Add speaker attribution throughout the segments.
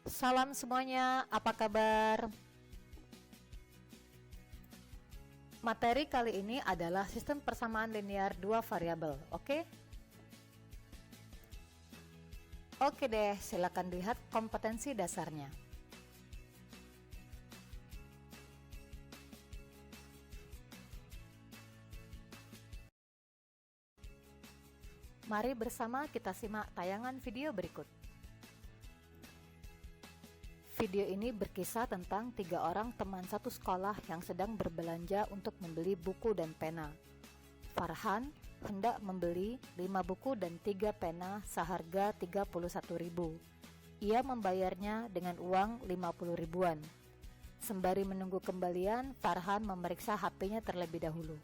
Speaker 1: Salam semuanya, apa kabar? Materi kali ini adalah sistem persamaan linear dua variabel, oke? Oke deh, silakan lihat kompetensi dasarnya. Mari bersama kita simak tayangan video berikut. Video ini berkisah tentang 3 orang teman satu sekolah yang sedang berbelanja untuk membeli buku dan pena. Farhan hendak membeli 5 buku dan 3 pena seharga 31.000. Ia membayarnya dengan uang 50 ribuan. Sembari menunggu kembalian, Farhan memeriksa HP-nya terlebih dahulu.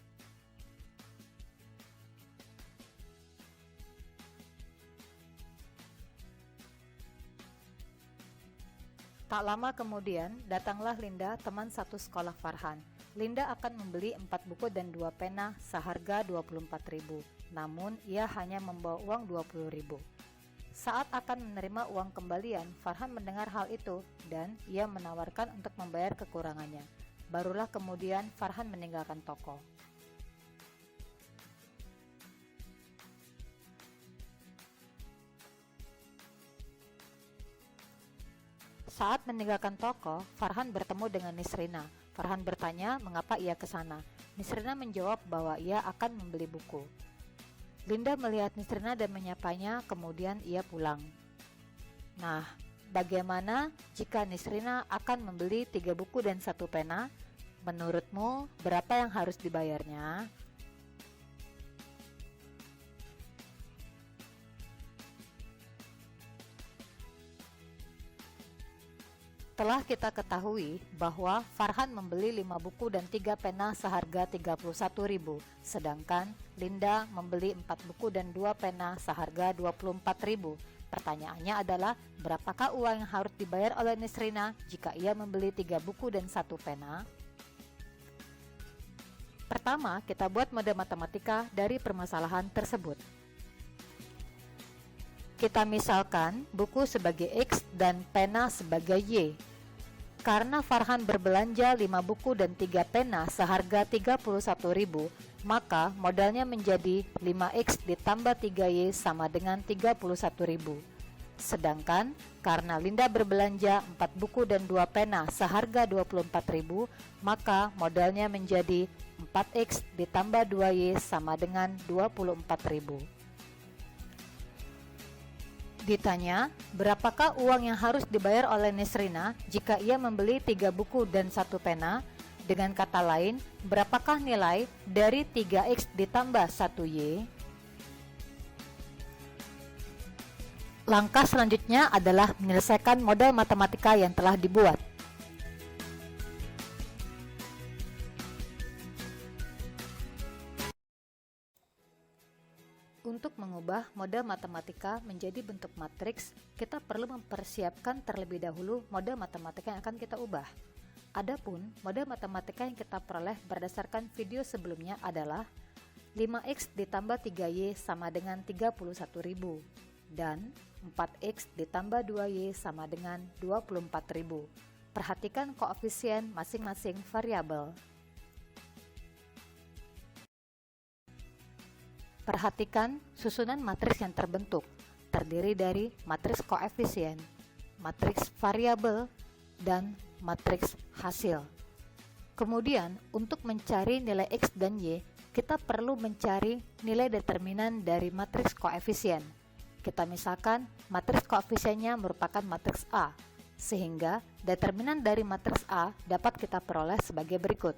Speaker 1: Tak lama kemudian, datanglah Linda, teman satu sekolah Farhan. Linda akan membeli 4 buku dan 2 pena seharga 24.000. Namun, ia hanya membawa uang 20.000. Saat akan menerima uang kembalian, Farhan mendengar hal itu dan ia menawarkan untuk membayar kekurangannya. Barulah kemudian Farhan meninggalkan toko. Saat meninggalkan toko, Farhan bertemu dengan Nisrina. Farhan bertanya mengapa ia ke sana. Nisrina menjawab bahwa ia akan membeli buku. Linda melihat Nisrina dan menyapanya, kemudian ia pulang. Nah, bagaimana jika Nisrina akan membeli 3 buku dan 1 pena? Menurutmu, berapa yang harus dibayarnya? Telah kita ketahui bahwa Farhan membeli 5 buku dan 3 pena seharga 31.000, sedangkan Linda membeli 4 buku dan 2 pena seharga 24.000. Pertanyaannya adalah, berapakah uang yang harus dibayar oleh Nisrina jika ia membeli 3 buku dan 1 pena? Pertama, kita buat mode matematika dari permasalahan tersebut. Kita misalkan buku sebagai X dan pena sebagai Y. Karena Farhan berbelanja 5 buku dan 3 pena seharga 31.000, maka modalnya menjadi 5X ditambah 3Y sama dengan 31.000. Sedangkan karena Linda berbelanja 4 buku dan 2 pena seharga 24.000, maka modalnya menjadi 4X ditambah 2Y sama dengan 24.000. Ditanya, berapakah uang yang harus dibayar oleh Nisrina jika ia membeli 3 buku dan 1 pena? Dengan kata lain, berapakah nilai dari 3X ditambah 1Y? Langkah selanjutnya adalah menyelesaikan model matematika yang telah dibuat. Untuk mengubah model matematika menjadi bentuk matriks, kita perlu mempersiapkan terlebih dahulu model matematika yang akan kita ubah. Adapun model matematika yang kita peroleh berdasarkan video sebelumnya adalah 5X ditambah 3Y sama dengan 31.000 dan 4X ditambah 2Y sama dengan 24.000. Perhatikan koefisien masing-masing variabel. Perhatikan susunan matriks yang terbentuk, terdiri dari matriks koefisien, matriks variabel, dan matriks hasil. Kemudian, untuk mencari nilai X dan Y, kita perlu mencari nilai determinan dari matriks koefisien. Kita misalkan matriks koefisiennya merupakan matriks A, sehingga determinan dari matriks A dapat kita peroleh sebagai berikut.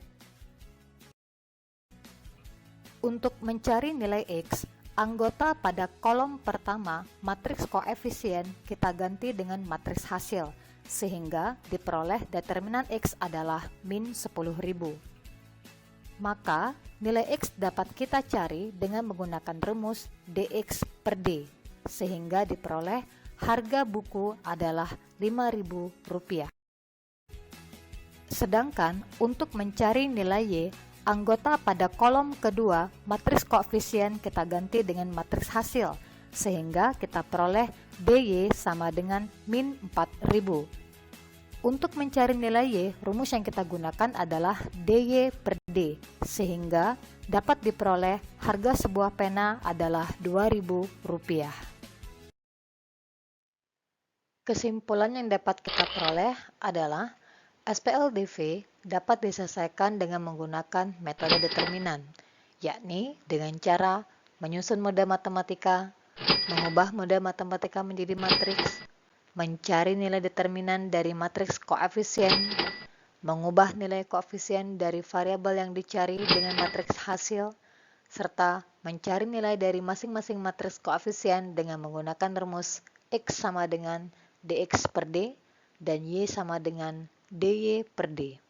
Speaker 1: Untuk mencari nilai X, anggota pada kolom pertama matriks koefisien kita ganti dengan matriks hasil, sehingga diperoleh determinan X adalah min 10.000. Maka, nilai X dapat kita cari dengan menggunakan rumus dx per d, sehingga diperoleh harga buku adalah Rp5.000. Sedangkan untuk mencari nilai Y, anggota pada kolom kedua matriks koefisien kita ganti dengan matriks hasil, sehingga kita peroleh DY sama dengan min 4000. Untuk mencari nilai Y, rumus yang kita gunakan adalah DY per D, sehingga dapat diperoleh harga sebuah pena adalah Rp2.000. Kesimpulan yang dapat kita peroleh adalah SPLDV dapat diselesaikan dengan menggunakan metode determinan, yakni dengan cara menyusun moda matematika, mengubah moda matematika menjadi matriks, mencari nilai determinan dari matriks koefisien, mengubah nilai koefisien dari variabel yang dicari dengan matriks hasil, serta mencari nilai dari masing-masing matriks koefisien dengan menggunakan rumus X sama dengan dx per d dan y sama dengan dy per d.